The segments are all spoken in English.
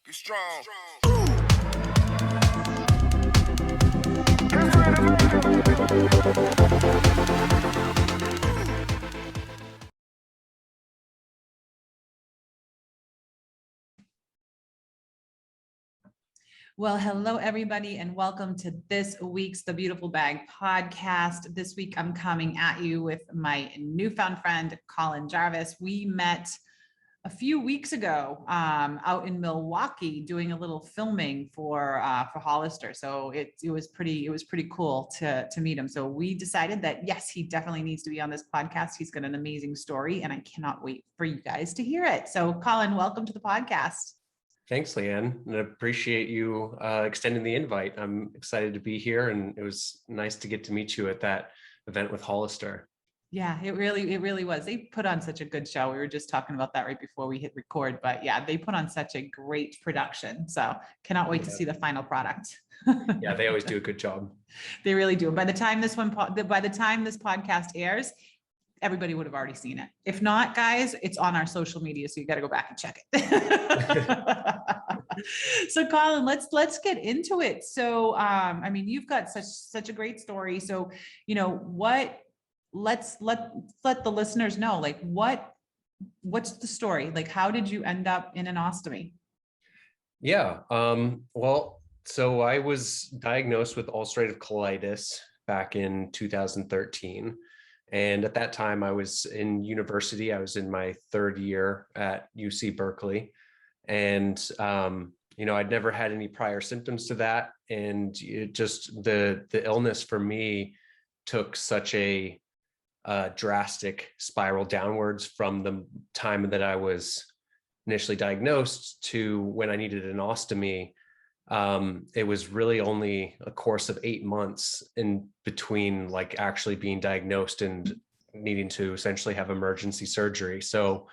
Get strong. Well, hello, everybody, and welcome to this week's The Beautiful Bag podcast. This week, I'm coming at you with my newfound friend, Collin Jarvis. We met a few weeks ago out in Milwaukee doing a little filming for Hollister. So it was pretty cool to meet him. So we decided that, yes, he definitely needs to be on this podcast. He's got an amazing story, and I cannot wait for you guys to hear it. So, Collin, welcome to the podcast. Thanks, LeeAnne, and I appreciate you extending the invite. I'm excited to be here, and it was nice to get to meet you at that event with Hollister. Yeah, it really was. They put on such a good show. We were just talking about that right before we hit record, but yeah, they put on such a great production. So cannot wait to see the final product. Yeah, they always do a good job. They really do. By the time this podcast airs, everybody would have already seen it. If not, guys, it's on our social media, so you got to go back and check it. So, Collin, let's get into it. So, I mean, you've got such a great story. So, you know what? Let's let the listeners know, like, what's the story? Like, how did you end up in an ostomy? Yeah. Well, so I was diagnosed with ulcerative colitis back in 2013. And at that time, I was in university. I was in my third year at UC Berkeley. And, I'd never had any prior symptoms to that. And it just, the illness for me took such a drastic spiral downwards from the time that I was initially diagnosed to when I needed an ostomy. It was really only a course of 8 months in between, like, actually being diagnosed and needing to essentially have emergency surgery. So,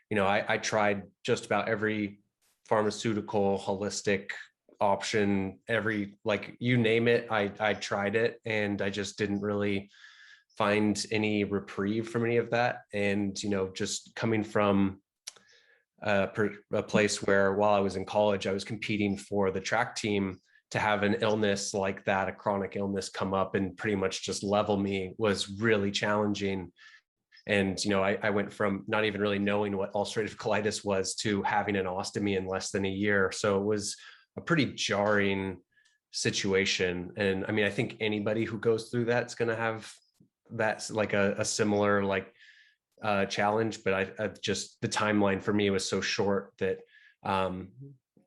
I tried just about every pharmaceutical, holistic option, you name it, I tried it, and I just didn't really find any reprieve from any of that. And, just coming from a place where, while I was in college, I was competing for the track team, to have an illness like that, a chronic illness, come up and pretty much just level me was really challenging. And, I went from not even really knowing what ulcerative colitis was to having an ostomy in less than a year. So it was a pretty jarring situation. And I mean, I think anybody who goes through that's going to have that's like a similar challenge, but I just, the timeline for me was so short that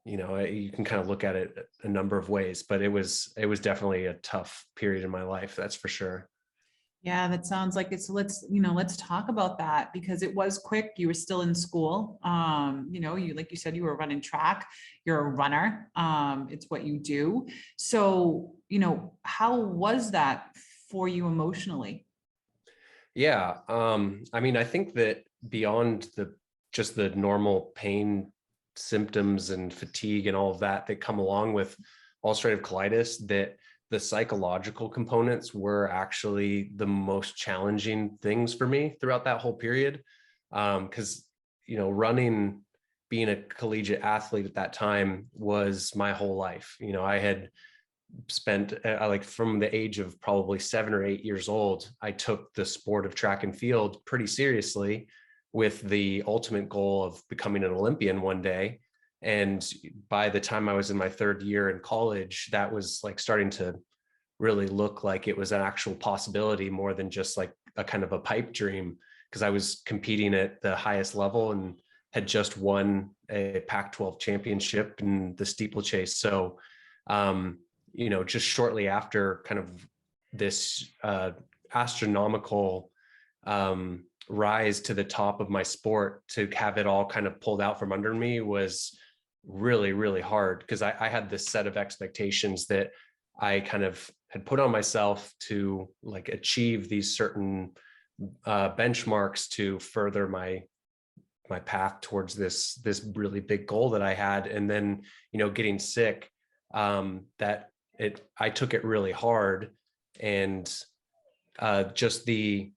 you can kind of look at it a number of ways, but it was definitely a tough period in my life, that's for sure. Yeah, that sounds like it's, let's talk about that, because it was quick. You were still in school. Like you said, you were running track, you're a runner. It's what you do. So, how was that for you emotionally? Yeah. I mean, I think that beyond just the normal pain symptoms and fatigue and all of that come along with ulcerative colitis, that the psychological components were actually the most challenging things for me throughout that whole period. Because, running, being a collegiate athlete at that time was my whole life. I had spent from the age of probably 7 or 8 years old, I took the sport of track and field pretty seriously, with the ultimate goal of becoming an Olympian one day. And by the time I was in my third year in college, that was like starting to really look like it was an actual possibility, more than just like a kind of a pipe dream, because I was competing at the highest level and had just won a Pac-12 championship in the steeplechase. So, just shortly after kind of this astronomical rise to the top of my sport, to have it all kind of pulled out from under me was really, really hard, because I had this set of expectations that I kind of had put on myself to like achieve these certain benchmarks to further my path towards this really big goal that I had. And then, getting sick, I took it really hard. And just the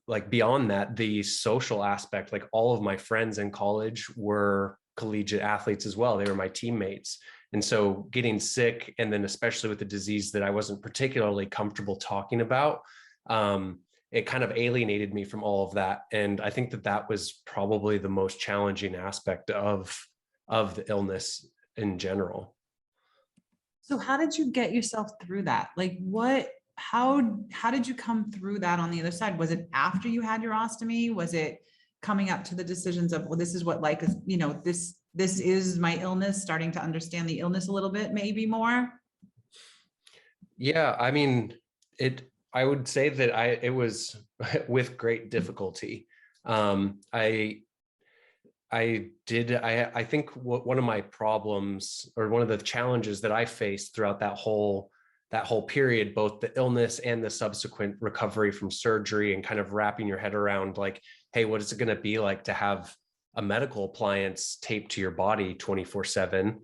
like beyond that, the social aspect, like all of my friends in college were collegiate athletes as well. They were my teammates. And so getting sick, and then especially with a disease that I wasn't particularly comfortable talking about, it kind of alienated me from all of that. And I think that that was probably the most challenging aspect of the illness in general. So how did you get yourself through that? Like how did you come through that on the other side? Was it after you had your ostomy? Was it coming up to the decisions of, well, this is what life is, this is my illness, starting to understand the illness a little bit, maybe more? Yeah, I mean, I would say that it was with great difficulty. I think one of my problems, or one of the challenges that I faced throughout that whole period, both the illness and the subsequent recovery from surgery, and kind of wrapping your head around like, hey, what is it going to be like to have a medical appliance taped to your body 24/7?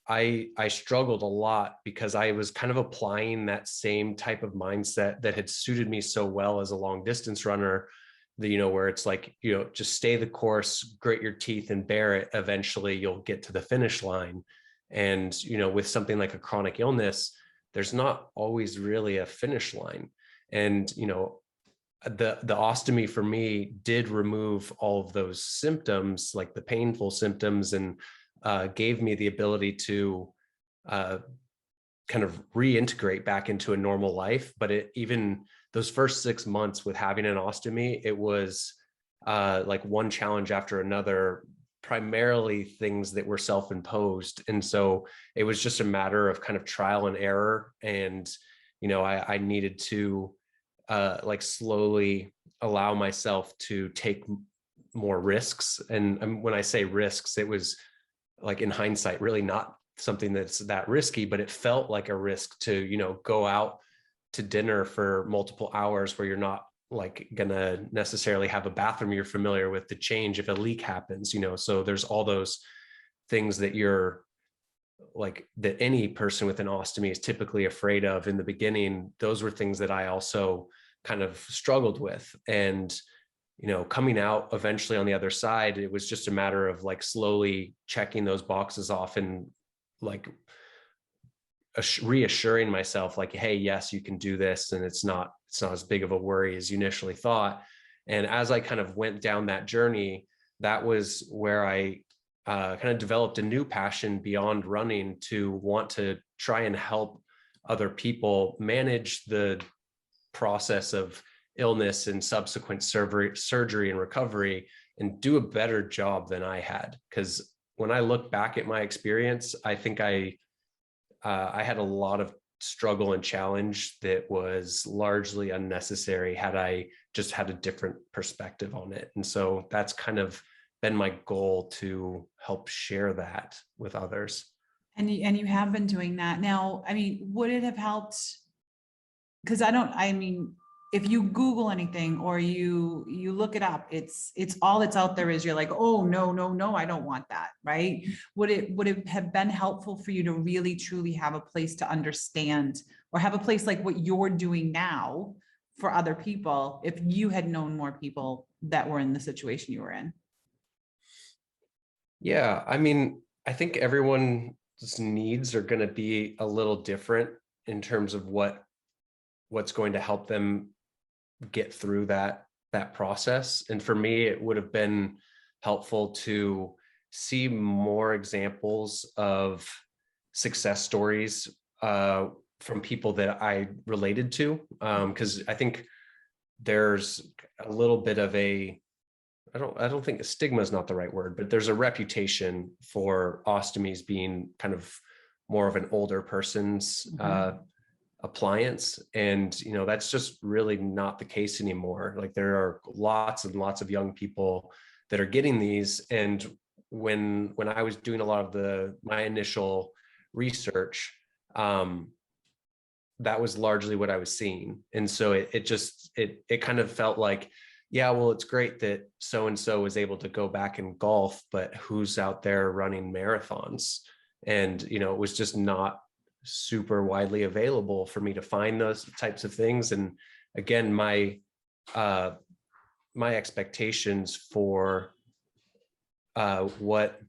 I struggled a lot because I was kind of applying that same type of mindset that had suited me so well as a long distance runner, where it's like, just stay the course, grit your teeth and bear it. Eventually you'll get to the finish line. And, with something like a chronic illness, there's not always really a finish line. And, the ostomy for me did remove all of those symptoms, like the painful symptoms, and gave me the ability to kind of reintegrate back into a normal life. But even those first 6 months with having an ostomy, it was like one challenge after another, primarily things that were self-imposed. And so it was just a matter of kind of trial and error. And, I needed to like slowly allow myself to take more risks. And when I say risks, it was like, in hindsight, really not something that's that risky, but it felt like a risk to, go out to dinner for multiple hours where you're not like gonna necessarily have a bathroom you're familiar with to change if a leak happens, so there's all those things that that any person with an ostomy is typically afraid of in the beginning. Those were things that I also kind of struggled with. And, coming out eventually on the other side, it was just a matter of like slowly checking those boxes off and like reassuring myself like, hey, yes, you can do this. And it's not as big of a worry as you initially thought. And as I kind of went down that journey, that was where I kind of developed a new passion beyond running to want to try and help other people manage the process of illness and subsequent surgery and recovery, and do a better job than I had. Because when I look back at my experience, I think I had a lot of struggle and challenge that was largely unnecessary had I just had a different perspective on it. And so that's kind of been my goal, to help share that with others. And you have been doing that. Now, I mean, would it have helped? Because if you Google anything or you look it up, it's all that's out there is you're like, oh, no, I don't want that, right? Would it have been helpful for you to really truly have a place to understand, or have a place like what you're doing now for other people, if you had known more people that were in the situation you were in? Yeah, I think everyone's needs are going to be a little different in terms of what's going to help them get through that process. And for me, it would have been helpful to see more examples of success stories from people that I related to, because I think there's a little bit of I don't think stigma is not the right word, but there's a reputation for ostomies being kind of more of an older person's appliance. And, that's just really not the case anymore. Like, there are lots and lots of young people that are getting these. And when I was doing a lot of my initial research, that was largely what I was seeing. And so it kind of felt like, yeah, well, it's great that so-and-so was able to go back and golf, but who's out there running marathons? And, it was just not super widely available for me to find those types of things. And again, my expectations for what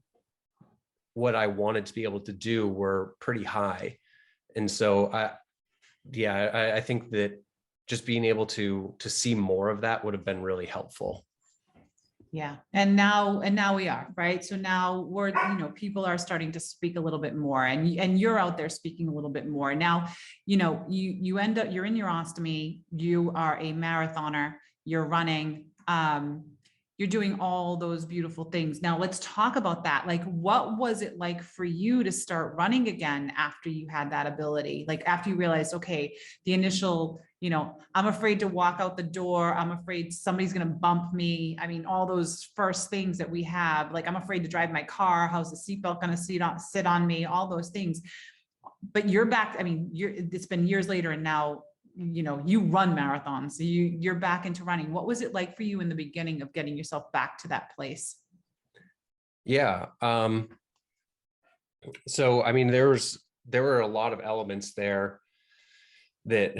I wanted to be able to do were pretty high. And so I think that just being able to see more of that would have been really helpful. Yeah. And now we are, right? So now we're, people are starting to speak a little bit more, and you're out there speaking a little bit more. Now, you end up, you're in your ostomy, you are a marathoner, you're running, you're doing all those beautiful things. Now let's talk about that. Like, what was it like for you to start running again after you had that ability? Like after you realized, okay, the initial, I'm afraid to walk out the door. I'm afraid somebody's going to bump me. I mean, all those first things that we have, like, I'm afraid to drive my car. How's the seatbelt going to sit on me? All those things. But you're back. I mean, it's been years later, and now, you run marathons. So you're back into running. What was it like for you in the beginning of getting yourself back to that place? Yeah. So, I mean, there were a lot of elements there that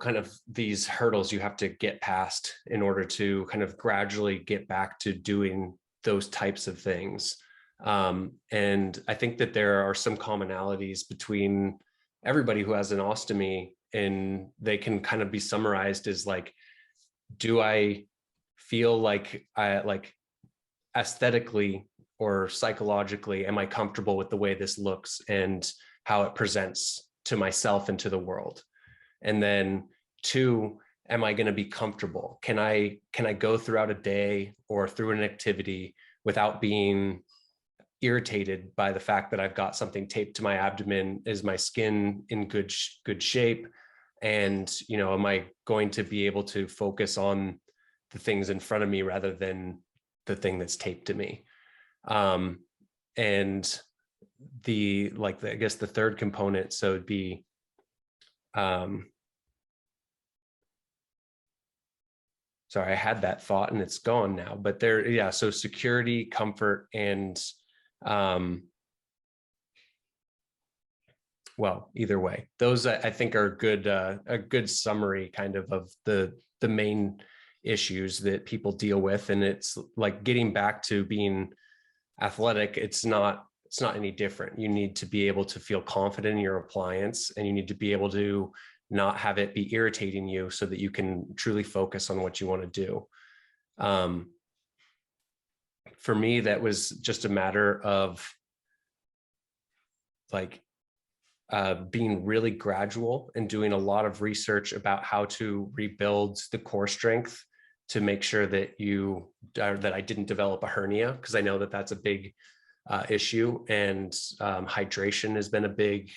kind of these hurdles you have to get past in order to kind of gradually get back to doing those types of things. And I think that there are some commonalities between everybody who has an ostomy, and they can kind of be summarized as like, do I feel like aesthetically or psychologically, am I comfortable with the way this looks and how it presents to myself and to the world? And then 2, am I going to be comfortable? Can I go throughout a day or through an activity without being irritated by the fact that I've got something taped to my abdomen? Is my skin in good shape? And, am I going to be able to focus on the things in front of me rather than the thing that's taped to me? And I guess the third component, so it'd be, sorry, I had that thought and it's gone now, but so security, comfort, and, well, either way, those I think are a good summary kind of the main issues that people deal with. And it's like getting back to being athletic. It's not any different. You need to be able to feel confident in your appliance, and you need to be able to not have it be irritating you so that you can truly focus on what you want to do. For me, that was just a matter of being really gradual and doing a lot of research about how to rebuild the core strength to make sure that I didn't develop a hernia, because I know that that's a big issue, and hydration has been a big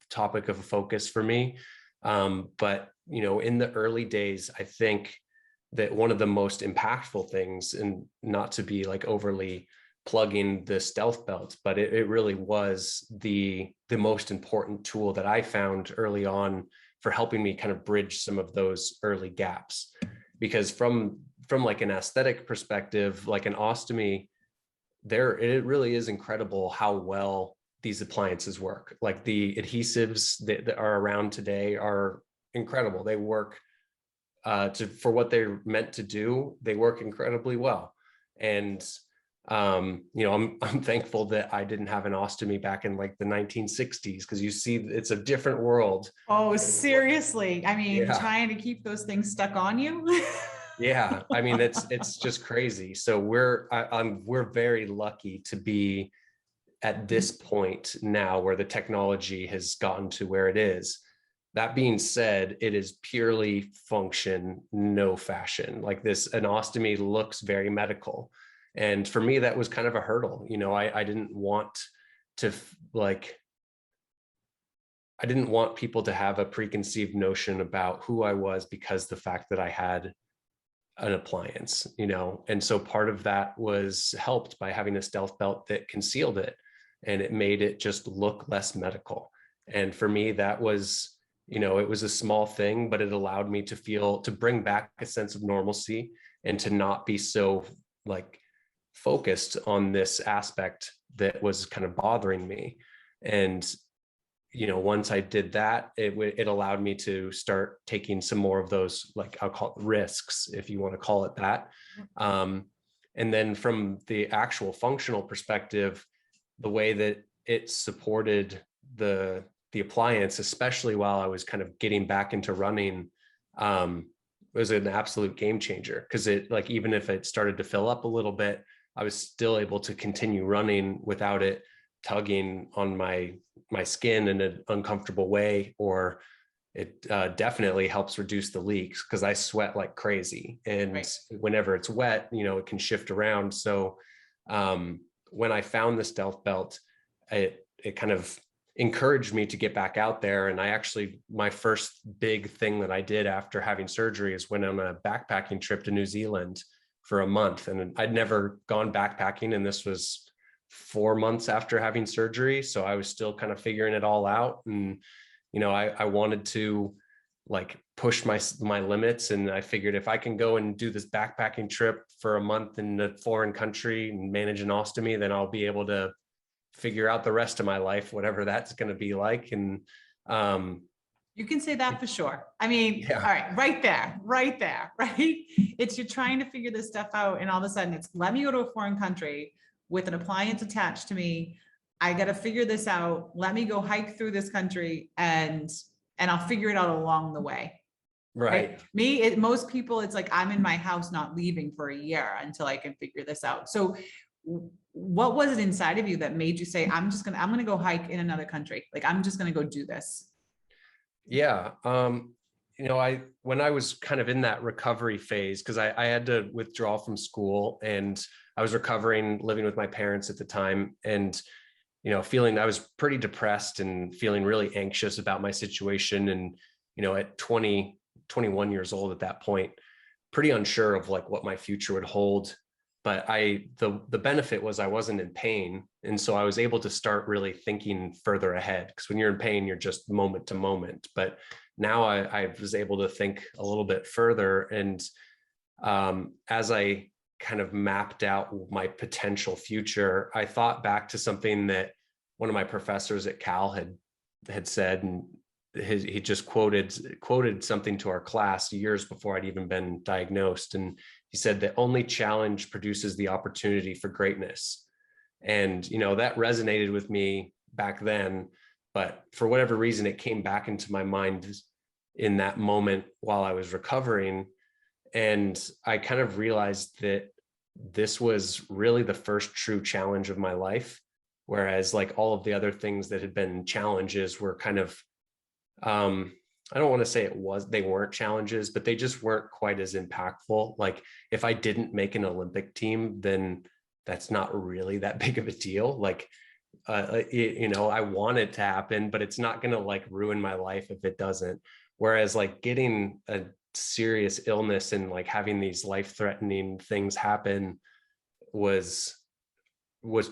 topic of focus for me. But in the early days, I think that one of the most impactful things, and not to be like overly plugging the stealth belt, but it really was the most important tool that I found early on for helping me kind of bridge some of those early gaps. Because from like an aesthetic perspective, like an ostomy, it really is incredible how well these appliances work. Like the adhesives that are around today are incredible. They work for what they're meant to do. They work incredibly well. And I'm thankful that I didn't have an ostomy back in like the 1960s, because you see it's a different world. Oh, seriously. I mean, Yeah. Trying to keep those things stuck on you. Yeah. I mean, it's just crazy. So we're very lucky to be at this point now where the technology has gotten to where it is. That being said, it is purely function, no fashion. Like an ostomy looks very medical. And for me, that was kind of a hurdle. I didn't want people to have a preconceived notion about who I was because the fact that I had an appliance, and so part of that was helped by having a stealth belt that concealed it, and it made it just look less medical. And for me, that was, it was a small thing, but it allowed me to bring back a sense of normalcy and to not be so focused on this aspect that was kind of bothering me. And once I did that, it allowed me to start taking some more of those, I'll call it risks, if you want to call it that, And then from the actual functional perspective, the way that it supported the appliance, especially while I was kind of getting back into running, was an absolute game changer. Because it, like, even if it started to fill up a little bit, I was still able to continue running without it tugging on my skin in an uncomfortable way. Or it definitely helps reduce the leaks, because I sweat like crazy, and Right. whenever it's wet, it can shift around. So when I found the stealth belt, it kind of encouraged me to get back out there. And I actually, my first big thing that I did after having surgery is went on a backpacking trip to New Zealand for a month. And I'd never gone backpacking, and this was 4 months after having surgery. So I was still kind of figuring it all out. And, I wanted to like push my limits. And I figured if I can go and do this backpacking trip for a month in a foreign country and manage an ostomy, then I'll be able to figure out the rest of my life, whatever that's going to be like. And you can say that for sure. I mean, yeah. all right, right there, right? It's you're trying to figure this stuff out, and all of a sudden it's, let me go to a foreign country with an appliance attached to me. I got to figure this out. Let me go hike through this country, and I'll figure it out along the way. Right. Most people, it's like, I'm in my house, not leaving for a year until I can figure this out. So what was it inside of you that made you say, I'm going to go hike in another country? Like, I'm just going to go do this. Yeah. When I was kind of in that recovery phase, because I had to withdraw from school, and I was recovering, living with my parents at the time. And, feeling, I was pretty depressed and feeling really anxious about my situation. And, at 21 years old at that point, pretty unsure of like what my future would hold. But the benefit was I wasn't in pain. And so I was able to start really thinking further ahead, because when you're in pain, you're just moment to moment. But now I was able to think a little bit further. And as I kind of mapped out my potential future, I thought back to something that one of my professors at Cal had said, and he just quoted something to our class years before I'd even been diagnosed. And he said that only challenge produces the opportunity for greatness. And, that resonated with me back then, but for whatever reason, it came back into my mind in that moment while I was recovering. And I kind of realized that this was really the first true challenge of my life. Whereas like all of the other things that had been challenges were kind of, I don't want to say they weren't challenges, but they just weren't quite as impactful. Like if I didn't make an Olympic team, then that's not really that big of a deal. Like, I want it to happen, but it's not going to like ruin my life if it doesn't. Whereas like getting a serious illness and like having these life-threatening things happen was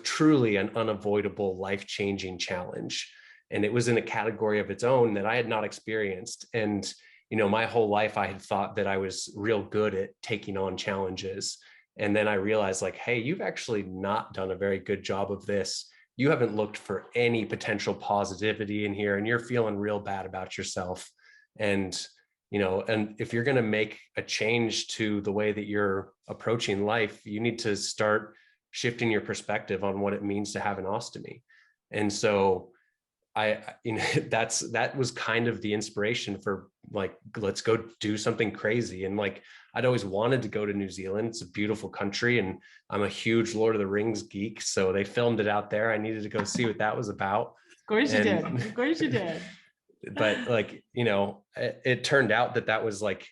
truly an unavoidable, life-changing challenge. And it was in a category of its own that I had not experienced. And, my whole life I had thought that I was real good at taking on challenges. And then I realized like, hey, you've actually not done a very good job of this. You haven't looked for any potential positivity in here, and you're feeling real bad about yourself. And, and if you're going to make a change to the way that you're approaching life, you need to start shifting your perspective on what it means to have an ostomy. And so that was kind of the inspiration for like, let's go do something crazy. And like, I'd always wanted to go to New Zealand. It's a beautiful country, and I'm a huge Lord of the Rings geek. So they filmed it out there. I needed to go see what that was about. Of course you did. Of course you did. But like, it turned out that was like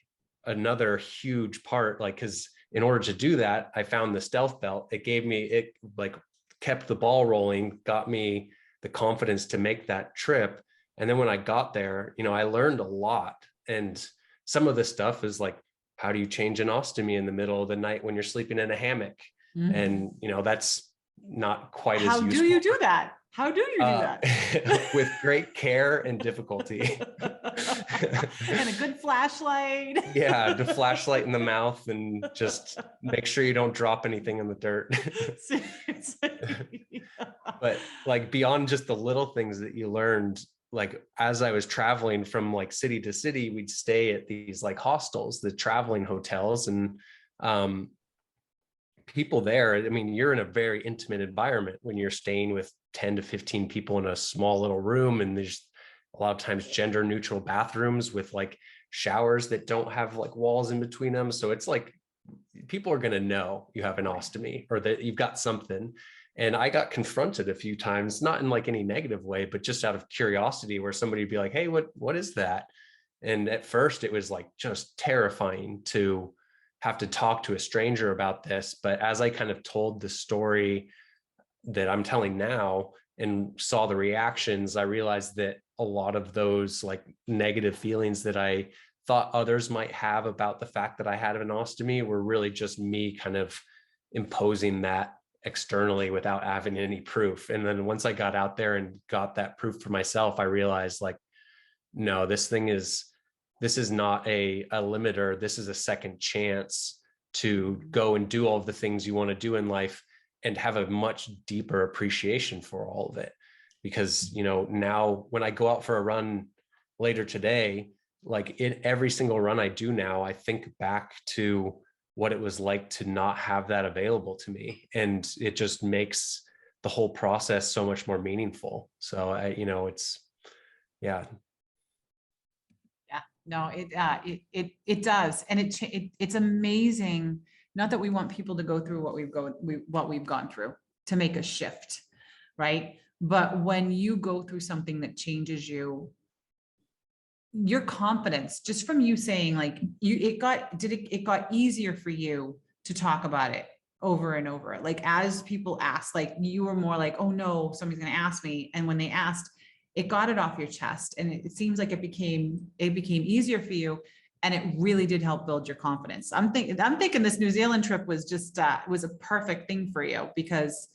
another huge part, like, because in order to do that, I found the stealth belt. It like kept the ball rolling, got me the confidence to make that trip. And then when I got there, I learned a lot. And some of the stuff is like, how do you change an ostomy in the middle of the night when you're sleeping in a hammock? Mm-hmm. And that's not quite as useful. How do you do that? How do you do that? With great care and difficulty. And a good flashlight. Yeah, the flashlight in the mouth, and just make sure you don't drop anything in the dirt. But like beyond just the little things that you learned, like as I was traveling from like city to city, we'd stay at these like hostels, the traveling hotels. And people there, I mean, you're in a very intimate environment when you're staying with 10 to 15 people in a small little room, and there's a lot of times gender neutral bathrooms with like showers that don't have like walls in between them. So it's like people are going to know you have an ostomy or that you've got something. And I got confronted a few times, not in like any negative way, but just out of curiosity, where somebody would be like, hey, what is that? And at first it was like just terrifying to have to talk to a stranger about this. But as I kind of told the story that I'm telling now and saw the reactions, I realized that a lot of those like negative feelings that I thought others might have about the fact that I had an ostomy were really just me kind of imposing that externally without having any proof. And then once I got out there and got that proof for myself, I realized like, no, this is not a limiter. This is a second chance to go and do all of the things you want to do in life and have a much deeper appreciation for all of it. Because, you know, now when I go out for a run later today, like in every single run I do now, I think back to what it was like to not have that available to me. And it just makes the whole process so much more meaningful. So yeah. Yeah, no, it does. And it's amazing. Not that we want people to go through what we've gone through to make a shift, right? But when you go through something that changes you, your confidence, just from you saying like it got easier for you to talk about it over and over. Like as people asked, like you were more like, oh no, somebody's going to ask me. And when they asked, it got it off your chest. And it seems like it became easier for you. And it really did help build your confidence. I'm thinking this New Zealand trip was just, was a perfect thing for you, because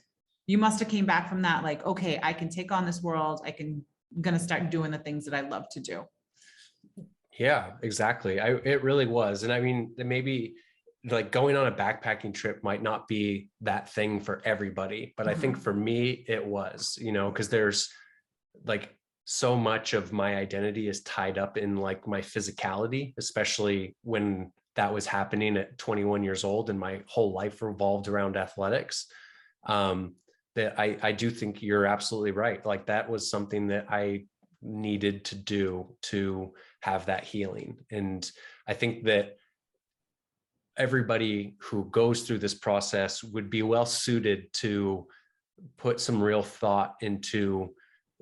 you must've came back from that like, okay, I can take on this world. I'm going to start doing the things that I love to do. Yeah, exactly. It really was. And I mean, maybe like going on a backpacking trip might not be that thing for everybody, but I think for me, it was, you know, because there's like so much of my identity is tied up in like my physicality, especially when that was happening at 21 years old and my whole life revolved around athletics. That I do think you're absolutely right. Like that was something that I needed to do to have that healing. And I think that everybody who goes through this process would be well suited to put some real thought into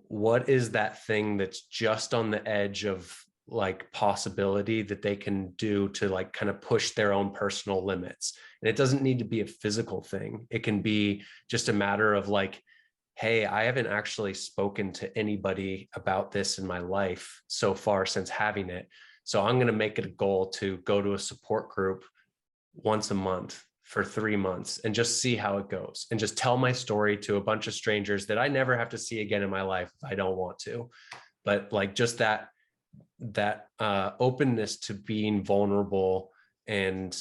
what is that thing that's just on the edge of like possibility that they can do to like kind of push their own personal limits. And it doesn't need to be a physical thing. It can be just a matter of like, hey, I haven't actually spoken to anybody about this in my life so far since having it. So I'm going to make it a goal to go to a support group once a month for 3 months and just see how it goes, and just tell my story to a bunch of strangers that I never have to see again in my life if I don't want to. But like just that openness to being vulnerable and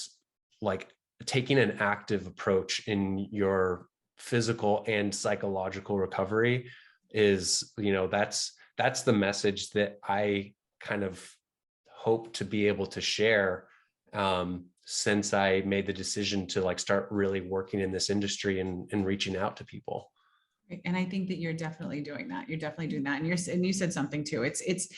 like taking an active approach in your physical and psychological recovery is, you know, that's the message that I kind of hope to be able to share since I made the decision to like start really working in this industry and reaching out to people. And I think that you're definitely doing that. You're definitely doing that. And you said something too. It's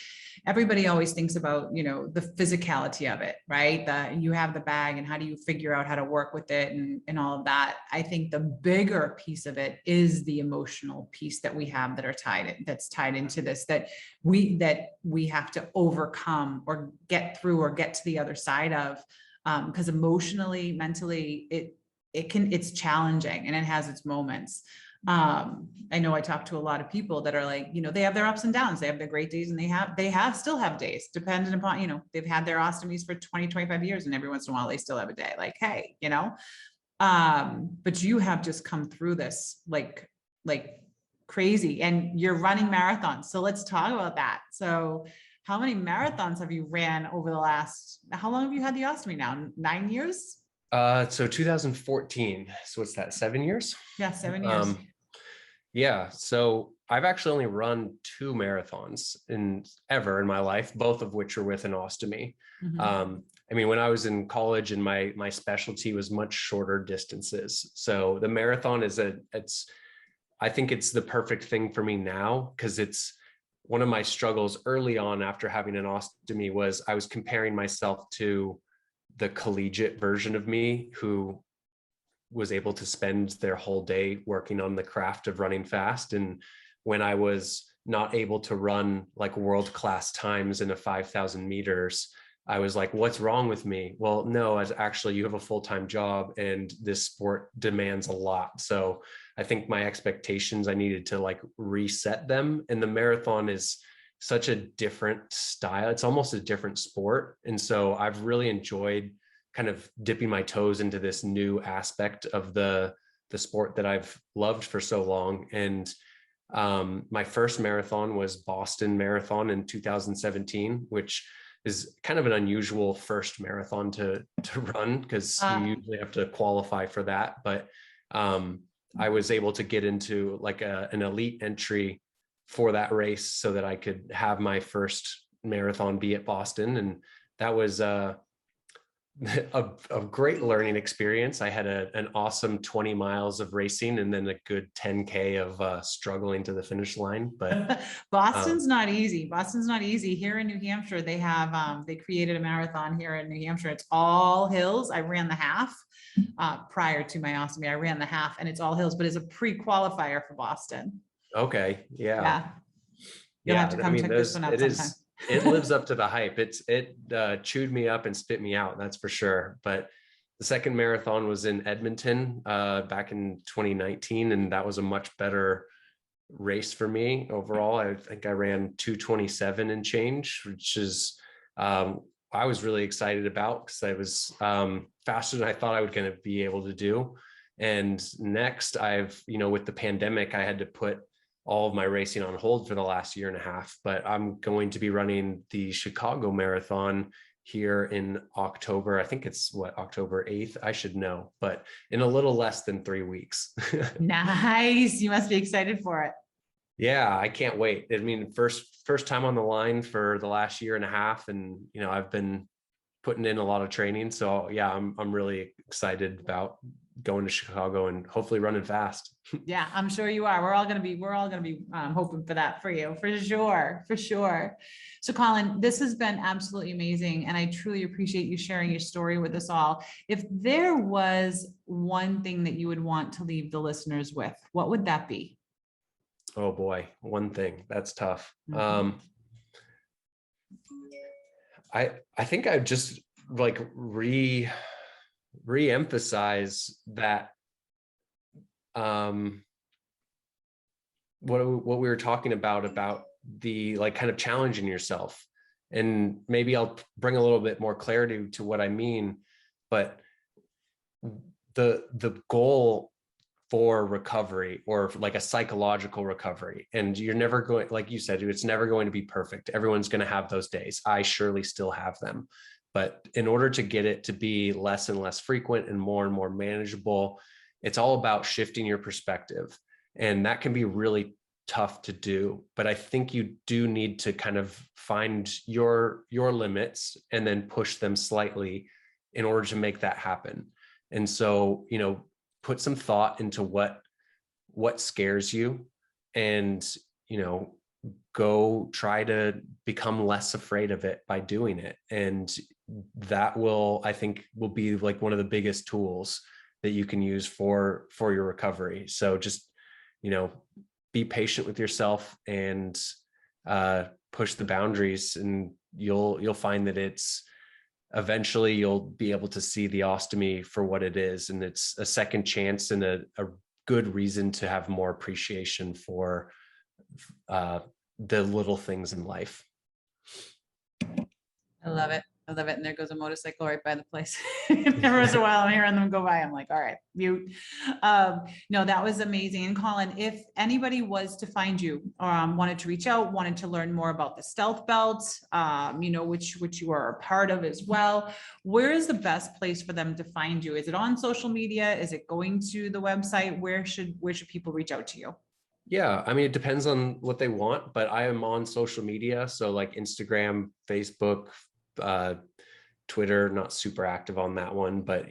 everybody always thinks about, you know, the physicality of it, right? That you have the bag and how do you figure out how to work with it and all of that. I think the bigger piece of it is the emotional piece that we have that's tied into this, that we have to overcome or get through or get to the other side of, because emotionally, mentally, it's challenging and it has its moments. I know I talk to a lot of people that are like, you know, they have their ups and downs, they have their great days and they still have days dependent upon, you know, they've had their ostomies for 20, 25 years and every once in a while they still have a day like, hey, you know, but you have just come through this like crazy and you're running marathons. So let's talk about that. So how many marathons have you ran over how long have you had the ostomy now? 9 years? So 2014. So what's that? 7 years? Yeah, 7 years. Yeah. So I've actually only run 2 marathons ever in my life, both of which are with an ostomy. I mean, when I was in college and my specialty was much shorter distances. So the marathon I think it's the perfect thing for me now, because it's one of my struggles early on after having an ostomy was I was comparing myself to the collegiate version of me who was able to spend their whole day working on the craft of running fast. And when I was not able to run like world-class times in a 5,000 meters, I was like, what's wrong with me? Well, no, as actually you have a full-time job and this sport demands a lot. So I think my expectations, I needed to like reset them. And the marathon is such a different style. It's almost a different sport. And so I've really enjoyed kind of dipping my toes into this new aspect of the sport that I've loved for so long. And my first marathon was Boston Marathon in 2017, which is kind of an unusual first marathon to run, because you usually have to qualify for that. But I was able to get into like an elite entry for that race so that I could have my first marathon be at Boston. And that was a great learning experience. I had an awesome 20 miles of racing and then a good 10K of struggling to the finish line. But Boston's not easy. Boston's not easy. Here in New Hampshire, they have they created a marathon here in New Hampshire. It's all hills. I ran the half prior to my ostomy. I ran the half and it's all hills, but it's a pre-qualifier for Boston. Okay. Yeah. You'll have to come check this one out sometime. It lives up to the hype. It chewed me up and spit me out, that's for sure. But the second marathon was in Edmonton back in 2019, and that was a much better race for me overall. I think I ran 2:27 and change, which is I was really excited about, because I was faster than I thought I was going to be able to do. And next, with the pandemic, I had to put all of my racing on hold for the last year and a half, but I'm going to be running the Chicago Marathon here in October. I think it's October 8th. I should know, but in a little less than 3 weeks. Nice. You must be excited for it. Yeah, I can't wait. I mean, first time on the line for the last year and a half. And, I've been putting in a lot of training. So yeah, I'm really excited about going to Chicago and hopefully running fast. Yeah, I'm sure you are. We're all going to be hoping for that for you, for sure. So Collin, this has been absolutely amazing. And I truly appreciate you sharing your story with us all. If there was one thing that you would want to leave the listeners with, what would that be? Oh boy, one thing. That's tough. Mm-hmm. I think I'd just like re-emphasize that what we were talking about the like kind of challenging yourself, and maybe I'll bring a little bit more clarity to what I mean. But the goal for recovery, or like a psychological recovery, and you're never going, like you said, it's never going to be perfect. Everyone's going to have those days. I surely still have them. But in order to get it to be less and less frequent and more manageable, it's all about shifting your perspective. And that can be really tough to do. But I think you do need to kind of find your limits and then push them slightly in order to make that happen. And so, put some thought into what scares you, and, go try to become less afraid of it by doing it. And that I think will be like one of the biggest tools that you can use for your recovery. So just, be patient with yourself and push the boundaries, and you'll find that eventually you'll be able to see the ostomy for what it is. And it's a second chance and a good reason to have more appreciation for the little things in life. I love it. And there goes a motorcycle right by the place. Every once in a while I'm hearing them go by. I'm like, all right, mute. No, that was amazing. And Collin, if anybody was to find you, wanted to reach out, wanted to learn more about the stealth belt, which you are a part of as well, where is the best place for them to find you? Is it on social media? Is it going to the website? Where should people reach out to you? Yeah, I mean, it depends on what they want, but I am on social media. So like Instagram, Facebook, Twitter, not super active on that one, but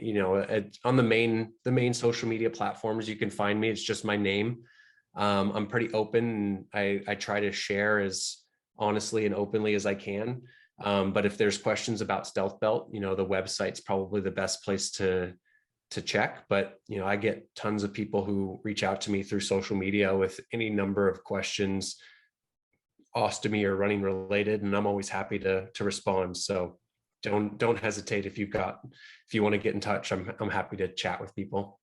on the main social media platforms, you can find me. It's just my name. I'm pretty open. And I try to share as honestly and openly as I can. But if there's questions about Stealth Belt, the website's probably the best place to check. But I get tons of people who reach out to me through social media with any number of questions, ostomy or running related, and I'm always happy to respond. So don't hesitate if you want to get in touch. I'm happy to chat with people.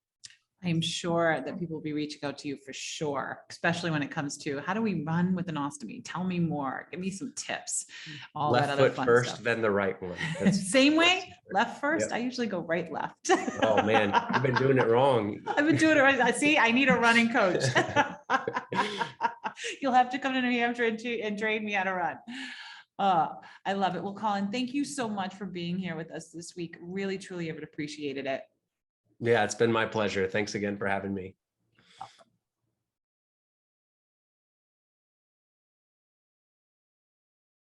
I'm sure that people will be reaching out to you for sure, especially when it comes to how do we run with an ostomy? Tell me more. Give me some tips. All Left that other foot fun first, stuff. then the right one. Same way, left first. Yep. I usually go right left. Oh man, you've been doing it wrong. I've been doing it right. See, I need a running coach. You'll have to come to New Hampshire and train me how to run. I love it. Well, Collin, thank you so much for being here with us this week. Really, truly, I would appreciated it. Yeah, it's been my pleasure. Thanks again for having me.